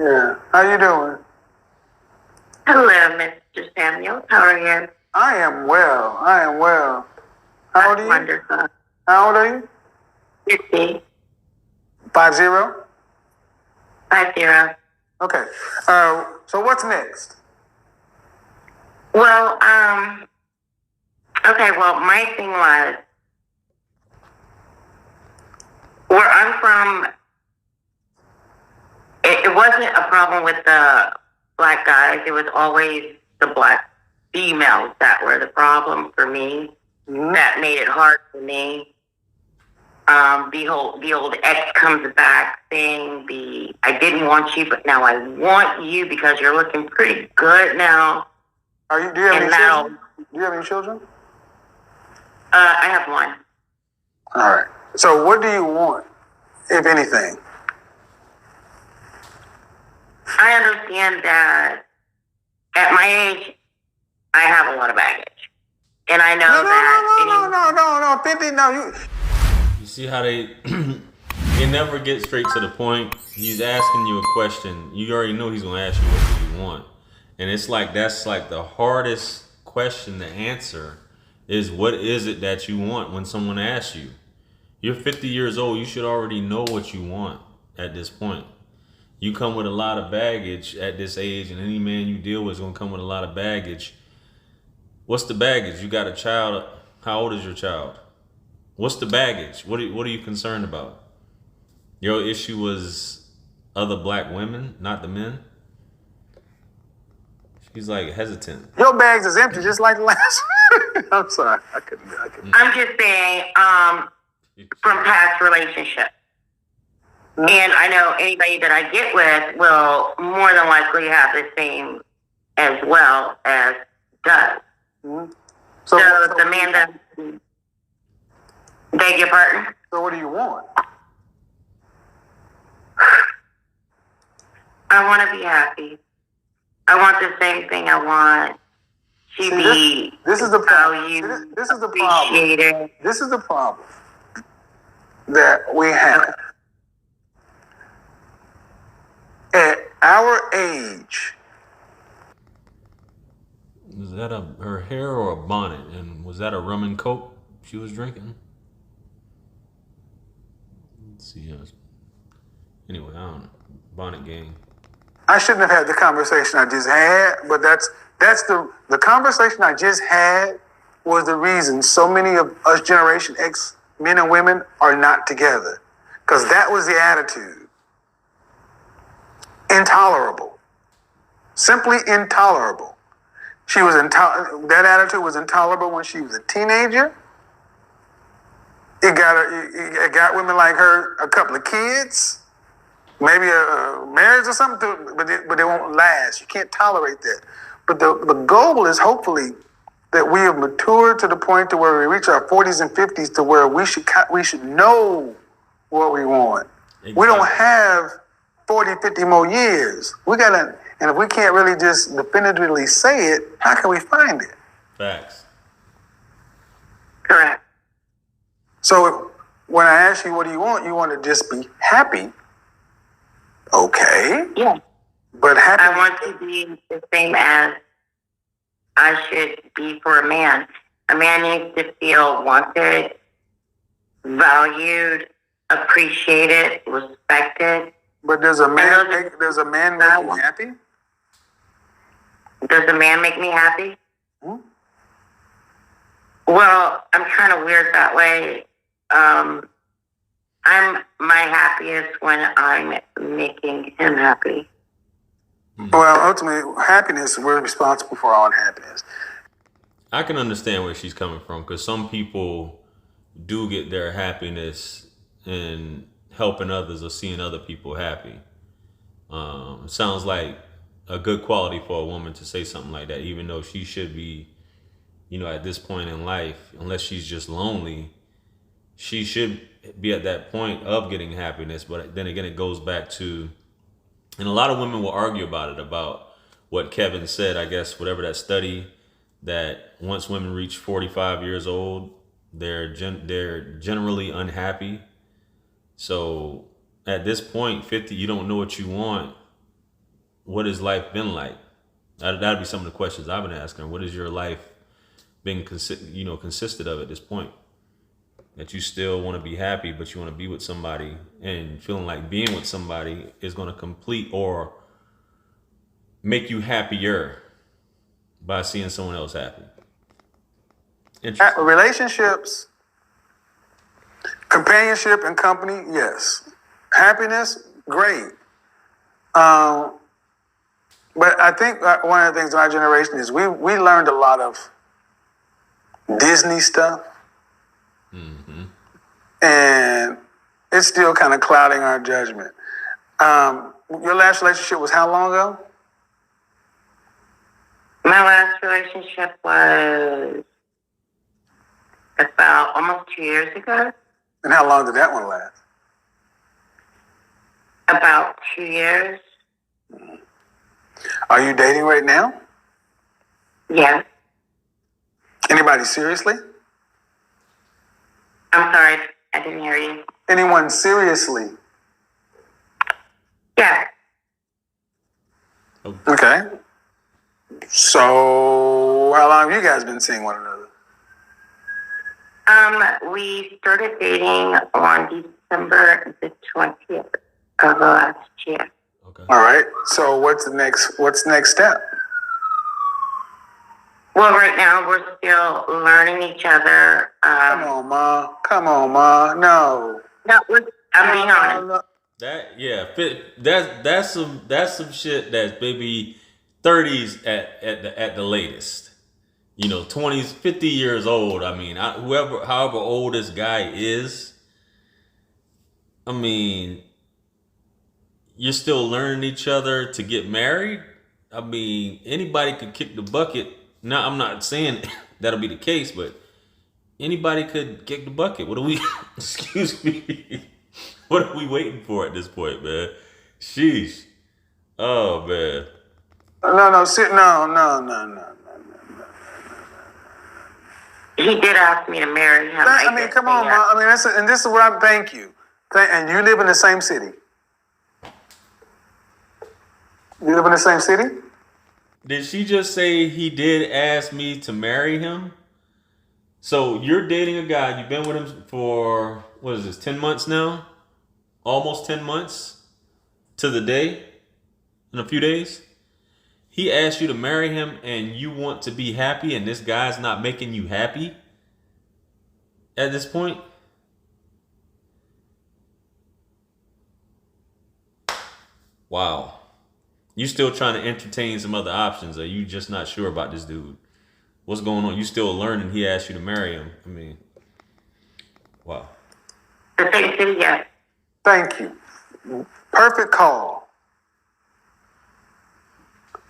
Yeah. How you doing? Hello, Mr. Samuel. How are you? I am well. I am well. How old are you? Wonderful. How old are you? 50. 50? 50. Okay. So what's next? Well, okay, well, my thing was, where I'm from, it wasn't a problem with the black guys. It was always the black females that were the problem for me. Mm-hmm. That made it hard for me. The old ex comes back saying I didn't want you, but now I want you because you're looking pretty good now. Do you have any children? Do you have any children? I have one. All right. So what do you want, if anything? I understand that at my age, I have a lot of baggage. And I know No, 50, no. You see how they never get straight to the point. He's asking you a question. You already know he's gonna ask you what do you want. And it's like that's like the hardest question to answer is what is it that you want when someone asks you. You're 50 years old, you should already know what you want at this point. You come with a lot of baggage at this age, and any man you deal with is gonna come with a lot of baggage. What's the baggage? You got a child. How old is your child? What's the baggage? What are you concerned about? Your issue was other black women, not the men? She's like hesitant. Your bags is empty just like the last one. I'm sorry. I couldn't. I'm just saying, from past relationships. Mm-hmm. And I know anybody that I get with will more than likely have the same as well as does. Mm-hmm. So the man that... Beg your pardon? So what do you want? I want to be happy. I want the same thing I want to be. This is the problem. Valued, This is the problem. appreciated. This is the problem that we have. At our age. Was that her hair or a bonnet? And was that a rum and coke she was drinking? Let's see. Anyway, I don't know. Bonnet gang. I shouldn't have had the conversation I just had, but that's the conversation I just had was the reason so many of us Generation X men and women are not together. Because that was the attitude. Intolerable. Simply intolerable. That attitude was intolerable when she was a teenager. It got women like her a couple of kids, maybe a marriage or something, but they won't last. You can't tolerate that. But the goal is hopefully that we have matured to the point to where we reach our 40s and 50s to where we should know what we want. Exactly. We don't have 40, 50 more years. And if we can't really just definitively say it, how can we find it? Facts. Correct. So when I ask you what do you want to just be happy. Okay. Yeah. But happy. I want to be the same as I should be for a man. A man needs to feel wanted, valued, appreciated, respected. But does a man make you happy? Does a man make me happy? Hmm? Well, I'm kind of weird that way. I'm my happiest when I'm making him happy. Well, ultimately, happiness, we're responsible for our own happiness. I can understand where she's coming from because some people do get their happiness in helping others or seeing other people happy. It sounds like a good quality for a woman to say something like that, even though she should be, at this point in life, unless she's just lonely, she should be at that point of getting happiness. But then again, it goes back to, and a lot of women will argue about it, about what Kevin said, I guess, whatever that study, that once women reach 45 years old, they're generally unhappy. So at this point, 50, you don't know what you want. what has life been like? That'd be some of the questions I've been asking her. What has your life been consisted of at this point? That you still want to be happy, but you want to be with somebody, and feeling like being with somebody is going to complete or make you happier by seeing someone else happy. Interesting. Relationships, companionship, and company, yes. Happiness, great. But I think one of the things in our generation is we learned a lot of Disney stuff. Mm-hmm. And it's still kind of clouding our judgment. Your last relationship was how long ago? My last relationship was about almost 2 years ago. And how long did that one last? About 2 years. Are you dating right now? Yes. Anybody seriously? I'm sorry, I didn't hear you. Anyone seriously? Yeah. Okay. So how long have you guys been seeing one another? We started dating on December the 20th of last year. Okay. All right. So what's next step? Well, right now we're still learning each other. Come on, Ma. Come on, Ma. No. I'm being honest. That's some shit that's maybe 30s at the latest. 20s, 50 years old. I mean, however old this guy is, I mean, you're still learning each other to get married. I mean, anybody could kick the bucket. Now, I'm not saying that'll be the case, but anybody could kick the bucket. What are we, excuse me, what are we waiting for at this point, man? Sheesh. Oh, man. No. He did ask me to marry him. I mean, come on, Ma. I mean, this is what I'm. Thank you. And you live in the same city. You live in the same city? Did she just say he did ask me to marry him? So you're dating a guy. You've been with him for, what is this, 10 months now? Almost 10 months to the day in a few days. He asked you to marry him and you want to be happy, and this guy's not making you happy at this point? Wow. You still trying to entertain some other options, or you just not sure about this dude? What's going on? You still learning he asked you to marry him. I mean, wow. Yes. Thank you. Perfect call.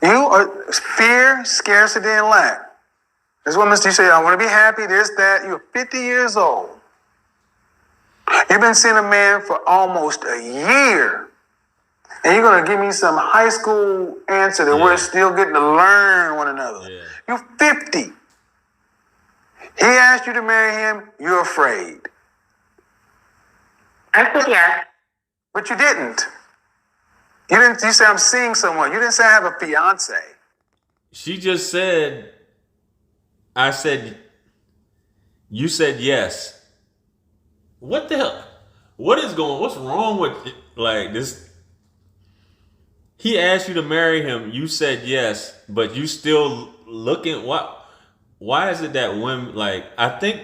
You are fear, scarcity, and lack. This woman, you say, I want to be happy, this, that. You're 50 years old. You've been seeing a man for almost a year. And you're going to give me some high school answer that we're still getting to learn one another. Yeah. You're 50. He asked you to marry him, you're afraid. I said yes. But you didn't. You said, I'm seeing someone. You didn't say I have a fiance. She just said, you said yes. What the hell? What's wrong with like this? He asked you to marry him. You said yes, but you still looking. Why is it that women, like, I think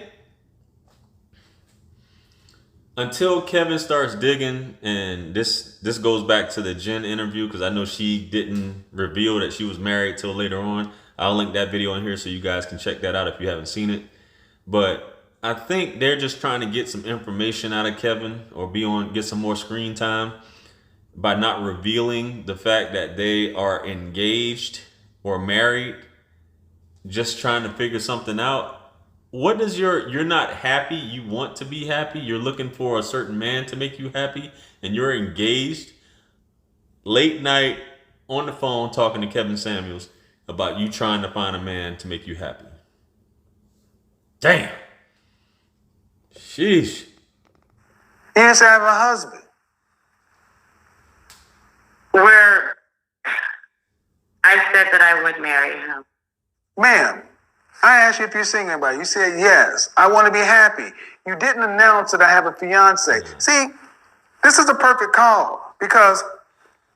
until Kevin starts digging, and this goes back to the Jen interview, because I know she didn't reveal that she was married till later on. I'll link that video in here so you guys can check that out if you haven't seen it. But I think they're just trying to get some information out of Kevin, or get some more screen time, by not revealing the fact that they are engaged or married, just trying to figure something out. What does you're not happy, you want to be happy, you're looking for a certain man to make you happy, and you're engaged late night on the phone talking to Kevin Samuels about you trying to find a man to make you happy. Damn. Sheesh. He doesn't have a husband. said that I would marry him. Ma'am, I asked you if you're seeing anybody. You said yes. I want to be happy. You didn't announce that I have a fiance. See, this is the perfect call because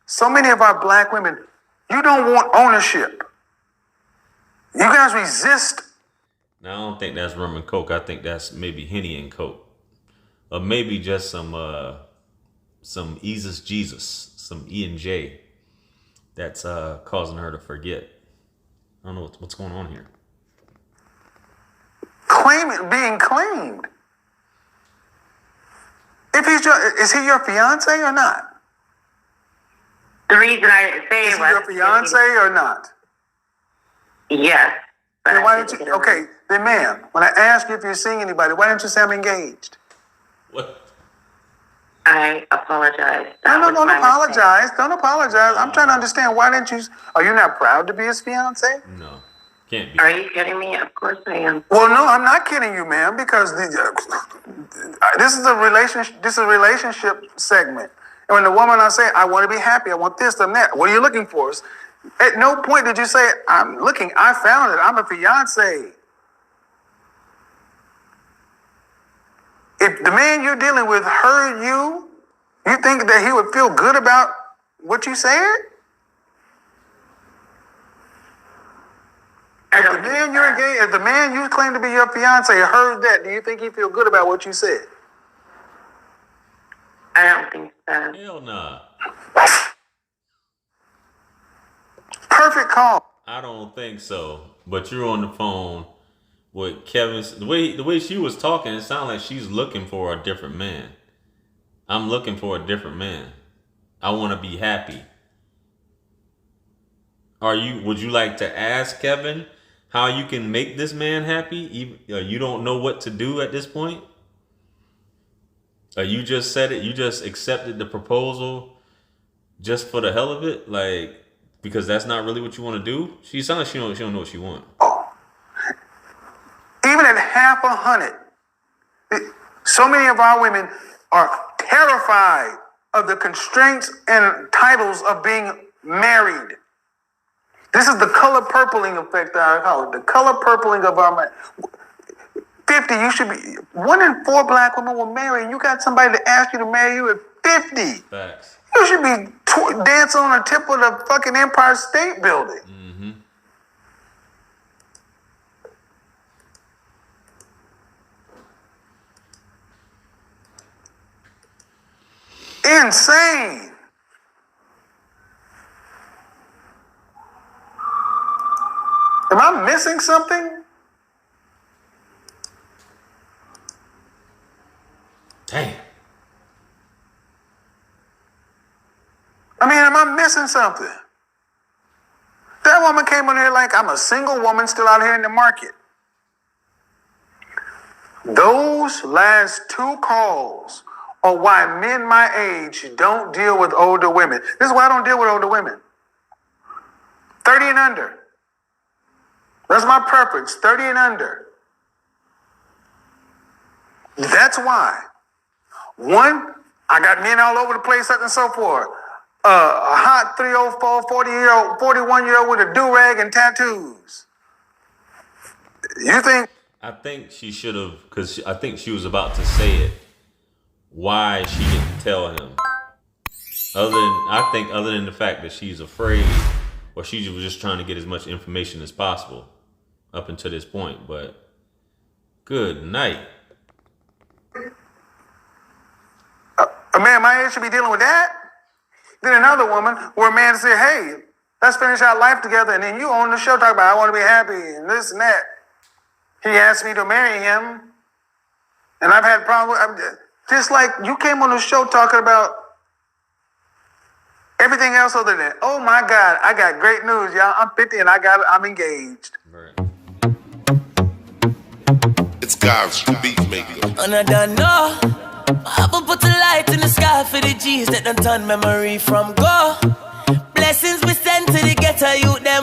so many of our black women, you don't want ownership. You guys resist. Now, I don't think that's rum and coke. I think that's maybe Henny and Coke, or maybe just some Jesus Jesus, some E&J that's causing her to forget. I don't know what's going on here. Being claimed. If is he your fiance or not? The reason I say Is he your fiance or not? Yes. Then why don't you? Okay, then, ma'am, when I ask you if you're seeing anybody, why don't you say I'm engaged? What? I apologize. No, don't apologize. Don't apologize. I'm trying to understand. Why didn't you? Are you not proud to be his fiance? No, can't be. Are you kidding me? Of course I am. Well, no, I'm not kidding you, ma'am, because this is a relationship. This is a relationship segment. And when the woman I say, I want to be happy, I want this and that. What are you looking for? At no point did you say, I'm looking. I found it. I'm a fiance. If the man you're dealing with heard you, you think that he would feel good about what you said? I If don't the man you're engaged, if the man you claim to be your fiance heard that, do you think he feel good about what you said? I don't think so. Hell nah. Perfect call. I don't think so. But you're on the phone with Kevin. The way she was talking, it sounded like she's looking for a different man. I'm looking for a different man. I want to be happy. Would you like to ask Kevin how you can make this man happy? You don't know what to do at this point? You just said it. You just accepted the proposal just for the hell of it, like because that's not really what you want to do. She sounds like she don't know what she wants. Even at $100, so many of our women are terrified of the constraints and titles of being married. This is the color purpling effect that I call it. The color purpling of our men. 50, you should be 1 in 4 black women will marry, and you got somebody to ask you to marry you at 50. Facts. You should be dancing on the tip of the fucking Empire State Building. Mm-hmm. Insane. Am I missing something? Damn. I mean, am I missing something? That woman came on here like I'm a single woman still out here in the market. Those last 2 calls are why men my age don't deal with older women. This is why I don't deal with older women. 30 and under. That's my preference, 30 and under. That's why. 1, I got men all over the place, such and so forth. A hot 304, 40-year-old, 41-year-old with a do-rag and tattoos. You think? I think she should have, because I think she was about to say it. Why she didn't tell him? Other than the fact that she's afraid, or she was just trying to get as much information as possible up until this point. But good night. A man my age should be dealing with that. Then another woman where a man said, hey, let's finish our life together. And then you on the show talk about, I want to be happy and this and that. He asked me to marry him. And I've had problems. Just like you came on the show talking about everything else other than, oh my God, I got great news, y'all. I'm 50 and I'm engaged. Right. It's God's beat maker. And I don't know. I will put a light in the sky for the G's that done turn memory from go. Blessings we send to the ghetto youth them.